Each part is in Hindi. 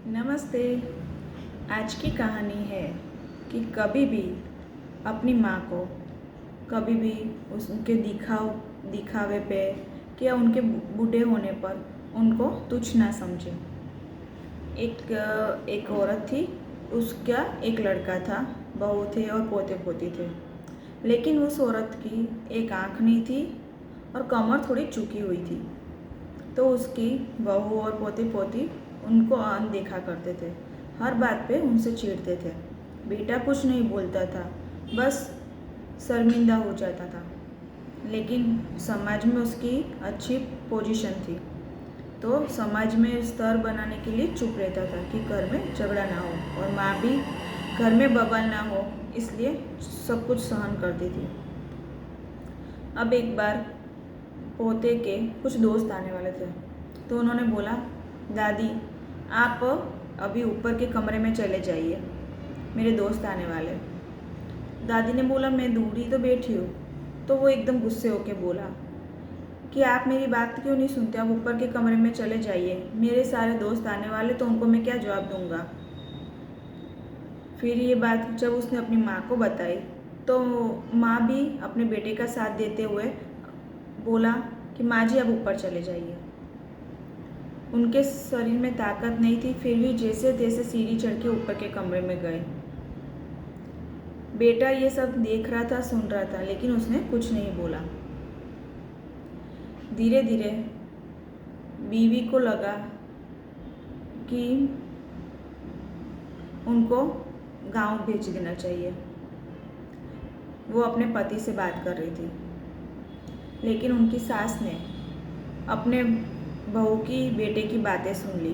नमस्ते। आज की कहानी है कि कभी भी अपनी माँ को कभी भी उनके दिखावे पे या उनके बूढ़े होने पर उनको तुच्छ ना समझे। एक औरत थी, उसका एक लड़का था, बहू थे और पोते पोती थे। लेकिन उस औरत की एक आँख नहीं थी और कमर थोड़ी झुकी हुई थी। तो उसकी बहू और पोते पोती उनको अनदेखा करते थे, हर बात पे उनसे चिढ़ते थे। बेटा कुछ नहीं बोलता था, बस शर्मिंदा हो जाता था। लेकिन समाज में उसकी अच्छी पोजीशन थी, तो समाज में स्तर बनाने के लिए चुप रहता था कि घर में झगड़ा ना हो, और माँ भी घर में बवाल ना हो, इसलिए सब कुछ सहन करती थी। अब एक बार पोते के कुछ दोस्त आने वाले थे, तो उन्होंने बोला, दादी आप अभी ऊपर के कमरे में चले जाइए, मेरे दोस्त आने वाले। दादी ने बोला, मैं दूर ही तो बैठी हूँ। तो वो एकदम गुस्से होके बोला कि आप मेरी बात क्यों नहीं सुनते, आप ऊपर के कमरे में चले जाइए, मेरे सारे दोस्त आने वाले, तो उनको मैं क्या जवाब दूंगा। फिर ये बात जब उसने अपनी माँ को बताई, तो माँ भी अपने बेटे का साथ देते हुए बोला कि माँ जी आप ऊपर चले जाइए। उनके शरीर में ताकत नहीं थी, फिर भी जैसे तैसे सीढ़ी चढ़ के ऊपर के कमरे में गए। बेटा ये सब देख रहा था, सुन रहा था, लेकिन उसने कुछ नहीं बोला। धीरे धीरे बीवी को लगा कि उनको गांव भेज देना चाहिए। वो अपने पति से बात कर रही थी, लेकिन उनकी सास ने अपने बहू की बेटे की बातें सुन ली,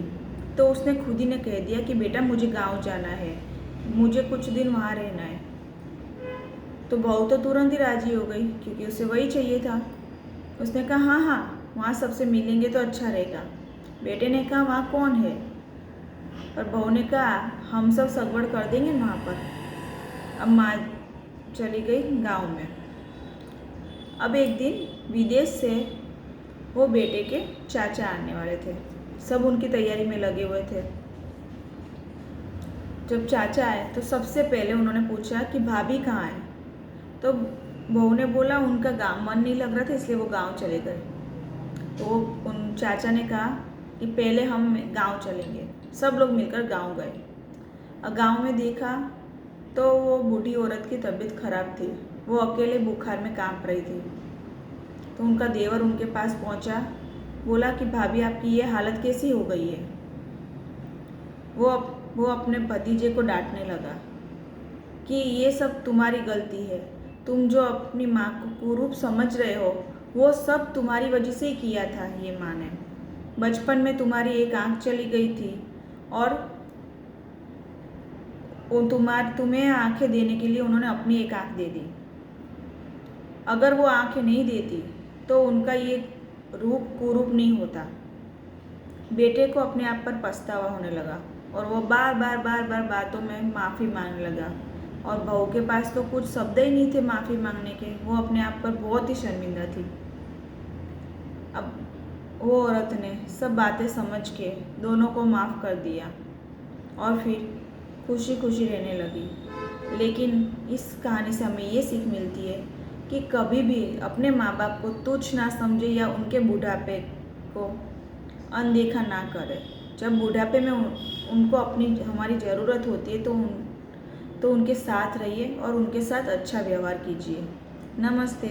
तो उसने खुद ही ने कह दिया कि बेटा मुझे गांव जाना है, मुझे कुछ दिन वहाँ रहना है। तो बहू तो तुरंत ही राजी हो गई, क्योंकि उसे वही चाहिए था। उसने कहा, हाँ हाँ वहाँ सबसे मिलेंगे तो अच्छा रहेगा। बेटे ने कहा, वहाँ कौन है? और बहू ने कहा, हम सब सगवड़ कर देंगे वहाँ पर। अब माँ चली गई गांव में। अब एक दिन विदेश से वो बेटे के चाचा आने वाले थे, सब उनकी तैयारी में लगे हुए थे। जब चाचा आए तो सबसे पहले उन्होंने पूछा कि भाभी कहाँ है। तो बहू ने बोला उनका गांव मन नहीं लग रहा था, इसलिए वो गांव चले गए। तो उन चाचा ने कहा कि पहले हम गांव चलेंगे। सब लोग मिलकर गांव गए। और गांव में देखा तो वो बूढ़ी औरत की तबीयत खराब थी, वो अकेले बुखार में कांप रही थी। तो उनका देवर उनके पास पहुंचा, बोला कि भाभी आपकी ये हालत कैसी हो गई है। वो अपने भतीजे को डांटने लगा कि ये सब तुम्हारी गलती है, तुम जो अपनी माँ को कुरूप समझ रहे हो, वो सब तुम्हारी वजह से ही किया था। ये माँ ने बचपन में तुम्हारी एक आँख चली गई थी, और तुम्हें आंखें देने के लिए उन्होंने अपनी एक आँख दे दी। अगर वो आंखें नहीं देती तो उनका ये रूप कुरूप नहीं होता। बेटे को अपने आप पर पछतावा होने लगा, और वो बार बार बातों में माफ़ी मांगने लगा। और बहू के पास तो कुछ शब्द ही नहीं थे माफ़ी मांगने के, वो अपने आप पर बहुत ही शर्मिंदा थी। अब वो औरत ने सब बातें समझ के दोनों को माफ़ कर दिया, और फिर खुशी खुशी रहने लगी। लेकिन इस कहानी से हमें ये सीख मिलती है कि कभी भी अपने माँ बाप को तुच्छ ना समझे या उनके बुढ़ापे को अनदेखा ना करें। जब बुढ़ापे में उनको हमारी ज़रूरत होती है, तो उनके साथ रहिए और उनके साथ अच्छा व्यवहार कीजिए। नमस्ते।